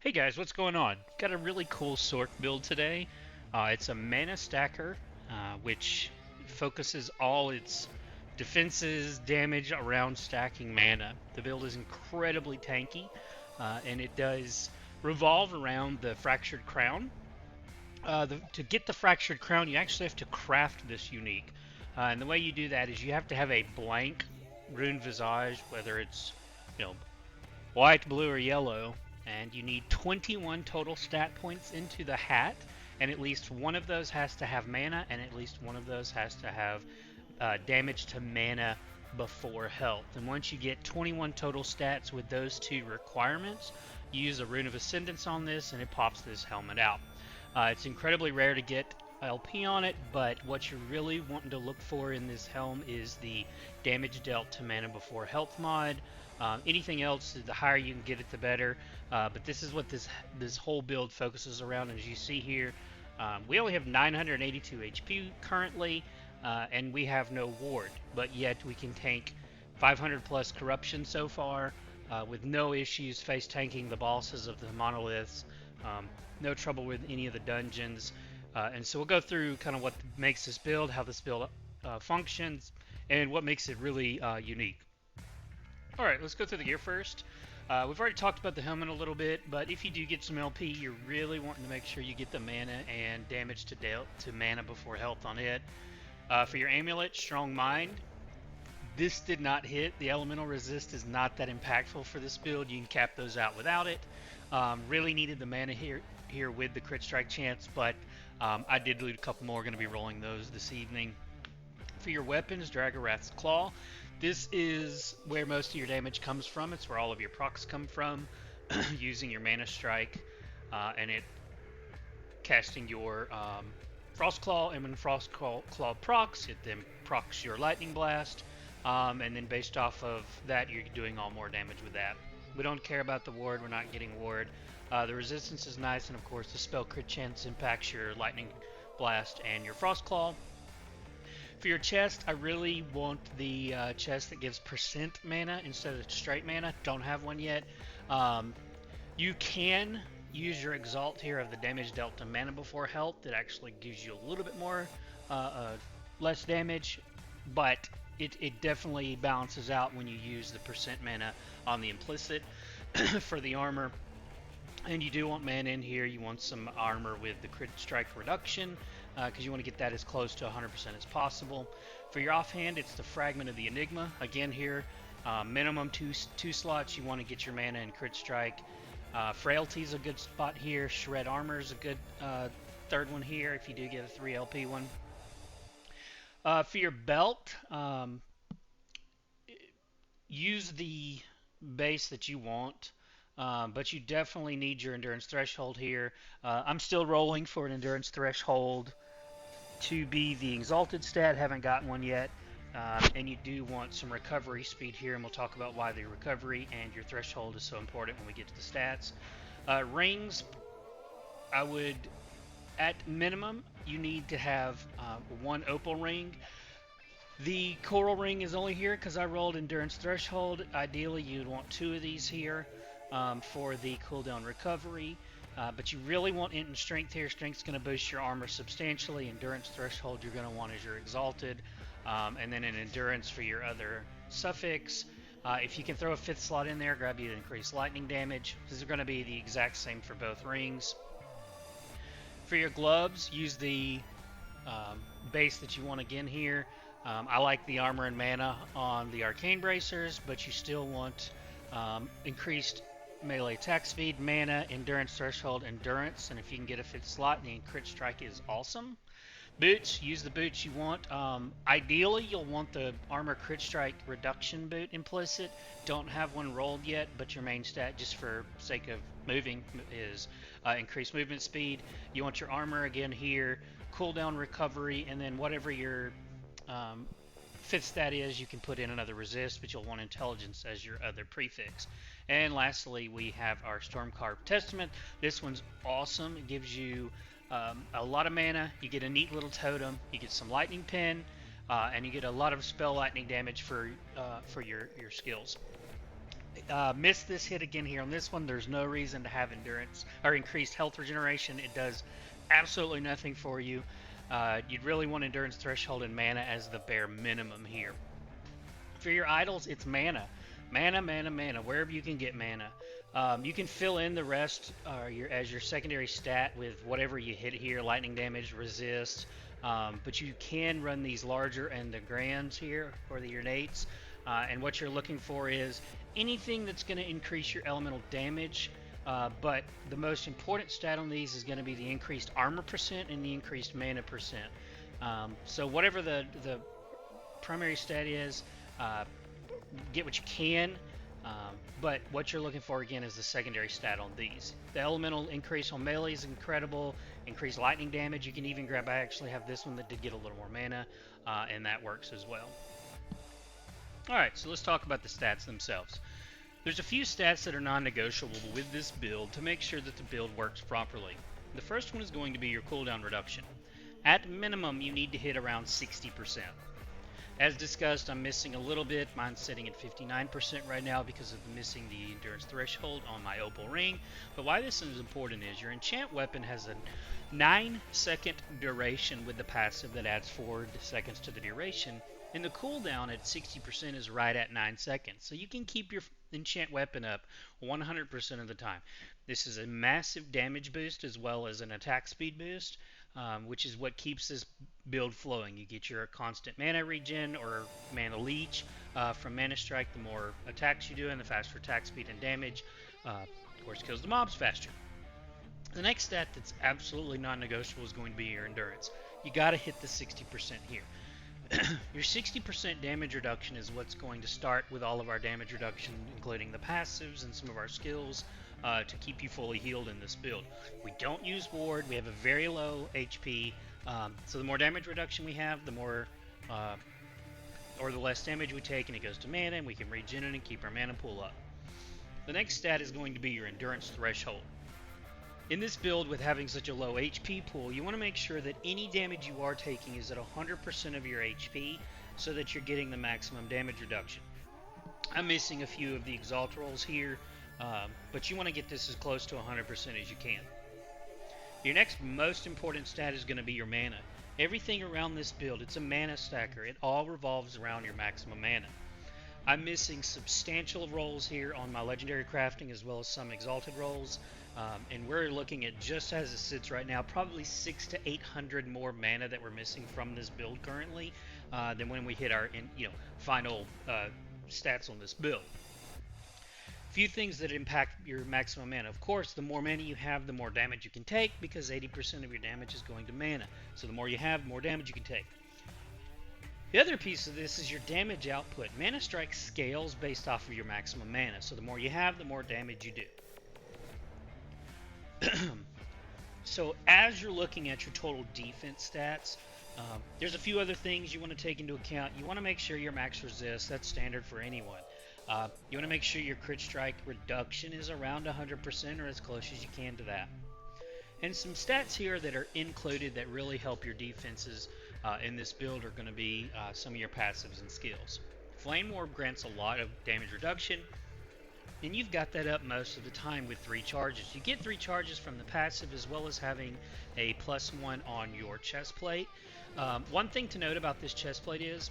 Hey guys, what's going on? Got a really cool Sorc build today. It's a mana stacker, which focuses all its defenses, damage around stacking mana. The build is incredibly tanky, and it does revolve around the Fractured Crown. To get the Fractured Crown, you actually have to craft this unique. And the way you do that is you have to have a blank Rune Visage, whether it's, you know, white, blue, or yellow, and you need 21 total stat points into the hat, and at least one of those has to have mana, and at least one of those has to have damage to mana before health. And once you get 21 total stats with those two requirements, you use a Rune of Ascendance on this, and it pops this helmet out. It's incredibly rare to get LP on it, but what you're really wanting to look for in this helm is the damage dealt to mana before health mod. Anything else, the higher you can get it, the better. But this is what this whole build focuses around. As you see here, we only have 982 HP currently, and we have no ward, but yet we can tank 500 plus corruption so far with no issues face tanking the bosses of the monoliths. No trouble with any of the dungeons. And so we'll go through kind of what makes this build, how this build functions, and what makes it really unique. Alright, let's go through the gear first. We've already talked about the helmet a little bit, but if you do get some LP, you're really wanting to make sure you get the mana and damage to mana before health on it. For your amulet, Strong Mind. This did not hit. The elemental resist is not that impactful for this build. You can cap those out without it. Really needed the mana here with the crit strike chance, but I did loot a couple more. Going to be rolling those this evening. For your weapons, Dragorath's Claw. This is where most of your damage comes from. It's where all of your procs come from. Using your mana strike and it casting your Frost Claw, and when Frost Claw procs, it then procs your Lightning Blast, and then based off of that, you're doing all more damage with that. We don't care about the ward. We're not getting ward. The resistance is nice, and of course the spell crit chance impacts your Lightning Blast and your Frost Claw. For your chest, I really want the chest that gives percent mana instead of straight mana. Don't have one yet. You can use your Exalt here of the damage dealt to mana before health. It actually gives you a little bit more, less damage, but it definitely balances out when you use the percent mana on the implicit. For the armor, and you do want mana in here. You want some armor with the crit strike reduction, because you want to get that as close to 100% as possible. For your offhand, it's the Fragment of the Enigma. Again here, minimum two slots. You want to get your mana and crit strike. Frailty is a good spot here. Shred Armor is a good third one here if you do get a 3 LP one. For your belt, use the base that you want. But you definitely need your endurance threshold here. I'm still rolling for an endurance threshold to be the exalted stat. Haven't gotten one yet. And you do want some recovery speed here, and we'll talk about why the recovery and your threshold is so important when we get to the stats. Rings, I would, at minimum, you need to have one opal ring. The coral ring is only here because I rolled endurance threshold. Ideally, you'd want 2 of these here for the cooldown recovery. But you really want int and strength here. Strength's going to boost your armor substantially. Endurance threshold you're going to want as your exalted. And then an endurance for your other suffix. If you can throw a 5th slot in there, grab you to increase lightning damage. These are going to be the exact same for both rings. For your gloves, use the base that you want again here. I like the armor and mana on the arcane bracers, but you still want increased melee attack speed, mana, endurance threshold, endurance, and if you can get a 5th slot, the crit strike is awesome. Boots, use the boots you want. Ideally, you'll want the armor crit strike reduction boot implicit. Don't have one rolled yet, but your main stat, just for sake of moving, is increased movement speed. You want your armor again here, cooldown recovery, and then whatever your 5th stat is, you can put in another resist, but you'll want intelligence as your other prefix. And lastly, we have our Stormcarved Testament. This one's awesome. It gives you a lot of mana. You get a neat little totem. You get some lightning pin, and you get a lot of spell lightning damage for your skills. Missed this hit again here on this one. There's no reason to have endurance or increased health regeneration. It does absolutely nothing for you. You'd really want endurance threshold and mana as the bare minimum here. For your idols, it's mana. Mana, mana, mana, wherever you can get mana. You can fill in the rest as your secondary stat with whatever you hit here, lightning damage, resist. But you can run these larger and the grands here, or the ornates. And what you're looking for is anything that's going to increase your elemental damage. But the most important stat on these is going to be the increased armor percent and the increased mana percent. So whatever the primary stat is, uh, get what you can. But what you're looking for again is the secondary stat on these. The elemental increase on melee is incredible. Increased lightning damage. You can even grab. I actually have this one that did get a little more mana, and that works as well. All right, so let's talk about the stats themselves. There's a few stats that are non-negotiable with this build to make sure that the build works properly. The first one is going to be your cooldown reduction. At minimum, you need to hit around 60%. As discussed, I'm missing a little bit. Mine's sitting at 59% right now because of missing the endurance threshold on my opal ring. But why this is important is your enchant weapon has a 9-second duration with the passive that adds 4 seconds to the duration. And the cooldown at 60% is right at 9 seconds. So you can keep your enchant weapon up 100% of the time. This is a massive damage boost as well as an attack speed boost, which is what keeps this build flowing. You get your constant mana regen or mana leech from Mana Strike. The more attacks you do and the faster attack speed and damage. Of course, kills the mobs faster. The next stat that's absolutely non-negotiable is going to be your endurance. You got to hit the 60% here. Your 60% damage reduction is what's going to start with all of our damage reduction, including the passives and some of our skills, to keep you fully healed in this build. We don't use ward. We have a very low HP, so the more damage reduction we have, the more or the less damage we take, and it goes to mana, and we can regen it and keep our mana pool up. The next stat is going to be your endurance threshold. In this build, with having such a low HP pool, you want to make sure that any damage you are taking is at 100% of your HP so that you're getting the maximum damage reduction. I'm missing a few of the Exalt rolls here, but you want to get this as close to 100% as you can. Your next most important stat is going to be your mana. Everything around this build, it's a mana stacker. It all revolves around your maximum mana. I'm missing substantial rolls here on my legendary crafting as well as some exalted rolls. And we're looking at, just as it sits right now, probably 600 to 800 more mana that we're missing from this build currently than when we hit our final stats on this build. Few things that impact your maximum mana. Of course, the more mana you have, the more damage you can take, because 80% of your damage is going to mana. So the more you have, the more damage you can take. The other piece of this is your damage output. Mana Strike scales based off of your maximum mana. So the more you have, the more damage you do. So as you're looking at your total defense stats, there's a few other things you want to take into account. You want to make sure your max resist, that's standard for anyone. You want to make sure your crit strike reduction is around 100% or as close as you can to that. And some stats here that are included that really help your defenses in this build are going to be some of your passives and skills. Flame Orb grants a lot of damage reduction, and you've got that up most of the time with 3 charges. You get 3 charges from the passive as well as having a +1 on your chest plate. One thing to note about this chest plate is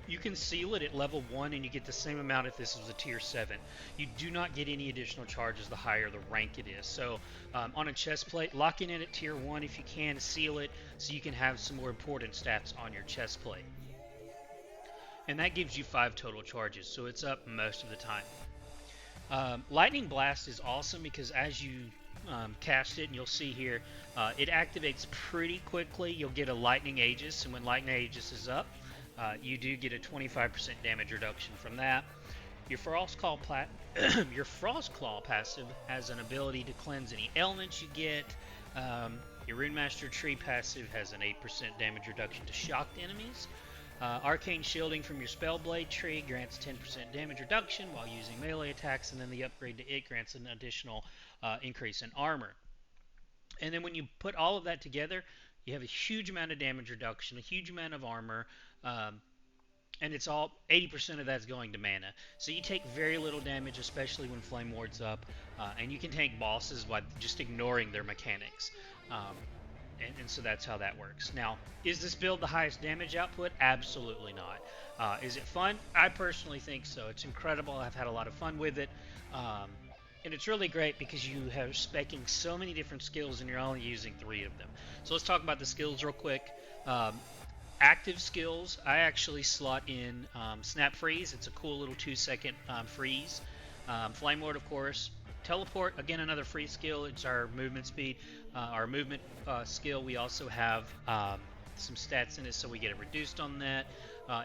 you can seal it at level 1 and you get the same amount if this was a tier 7. You do not get any additional charges the higher the rank it is. So on a chest plate, lock in it at tier 1 if you can, seal it so you can have some more important stats on your chest plate. And that gives you 5 total charges, so it's up most of the time. Lightning Blast is awesome because as you cast it, and you'll see here, it activates pretty quickly. You'll get a Lightning Aegis, and when Lightning Aegis is up, you do get a 25% damage reduction from that. Your Frostclaw passive has an ability to cleanse any elements you get. Your Runemaster Tree passive has an 8% damage reduction to shocked enemies. Arcane Shielding from your Spellblade tree grants 10% damage reduction while using melee attacks, and then the upgrade to it grants an additional increase in armor. And then when you put all of that together, you have a huge amount of damage reduction, a huge amount of armor, and it's all 80% of that's going to mana. So you take very little damage, especially when Flame Ward's up, and you can tank bosses by just ignoring their mechanics. Um, and so that's how that works. Now, is this build the highest damage output? Absolutely not. Is it fun? I personally think so. It's incredible. I've had a lot of fun with it. Um, and it's really great because you have specking so many different skills and you're only using 3 of them. So let's talk about the skills real quick. Um, Active skills, I actually slot in Snap Freeze. It's a cool little 2-second freeze. Flame Ward, of course. Teleport, again, another free skill. It's our movement speed, our movement skill. We also have some stats in it, so we get it reduced on that.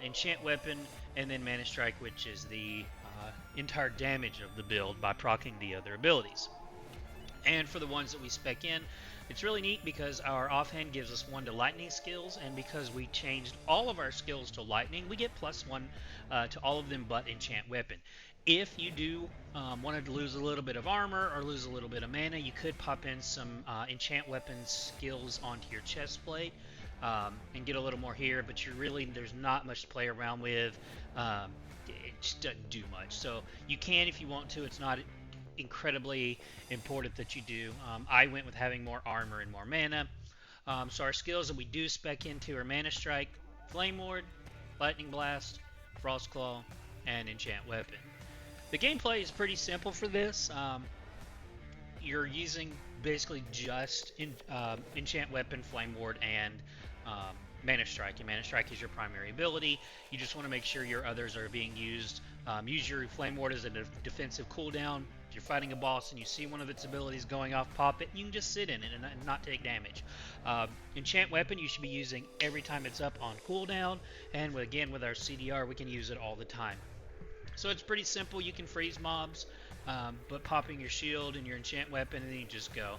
Enchant Weapon, and then Mana Strike, which is the entire damage of the build by proccing the other abilities. And for the ones that we spec in, it's really neat because our offhand gives us 1 to lightning skills, and because we changed all of our skills to lightning, we get +1 to all of them but enchant weapon. If you do want to lose a little bit of armor or lose a little bit of mana, you could pop in some enchant weapon skills onto your chest plate and get a little more here, but there's not much to play around with. It just doesn't do much. So you can if you want to. It's not incredibly important that you do. I went with having more armor and more mana. So our skills that we do spec into are Mana Strike, Flame Ward, Lightning Blast, Frost Claw, and Enchant Weapon. The gameplay is pretty simple for this. You're using basically just Enchant Weapon, Flame Ward, and Mana Strike. And Mana Strike is your primary ability. You just want to make sure your others are being used. Use your Flame Ward as a defensive cooldown. If you're fighting a boss and you see one of its abilities going off, pop it. You can just sit in it and not take damage. Enchant Weapon you should be using every time it's up on cooldown. And again, with our CDR, we can use it all the time. So it's pretty simple. You can freeze mobs, but popping your shield and your Enchant Weapon, and then you just go.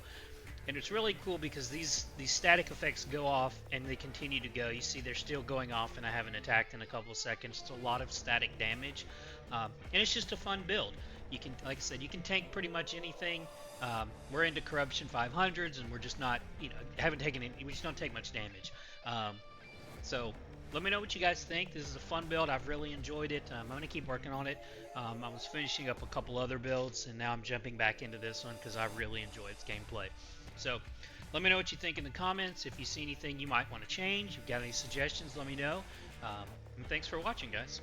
And it's really cool because these static effects go off and they continue to go. You see they're still going off, and I haven't attacked in a couple of seconds. It's a lot of static damage, and it's just a fun build. You can, like I said, you can tank pretty much anything. We're into Corruption 500s, and we're just not, haven't taken any, we just don't take much damage. So let me know what you guys think. This is a fun build. I've really enjoyed it. I'm going to keep working on it. I was finishing up a couple other builds, and now I'm jumping back into this one because I really enjoy its gameplay. So let me know what you think in the comments. If you see anything you might want to change, if you've got any suggestions, let me know. And thanks for watching, guys.